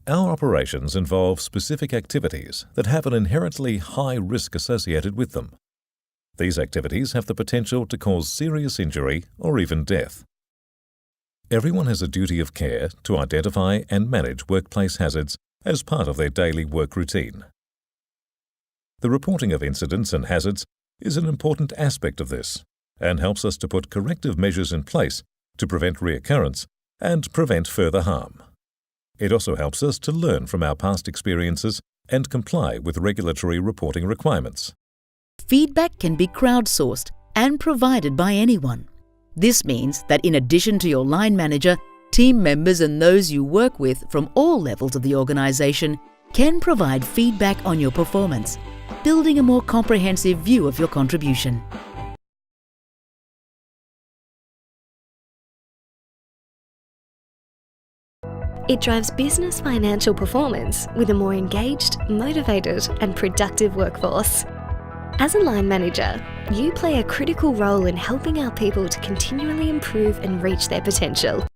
Our operations involve specific activities that have an inherently high risk associated with them. These activities have the potential to cause serious injury or even death. Everyone has a duty of care to identify and manage workplace hazards as part of their daily work routine. The reporting of incidents and hazards is an important aspect of this and helps us to put corrective measures in place to prevent reoccurrence and prevent further harm. It also helps us to learn from our past experiences and comply with regulatory reporting requirements. Feedback can be crowdsourced and provided by anyone. This means that in addition to your line manager, team members and those you work with from all levels of the organization can provide feedback on your performance, building a more comprehensive view of your contribution. It drives business financial performance with a more engaged, motivated and productive workforce. As a line manager, you play a critical role in helping our people to continually improve and reach their potential.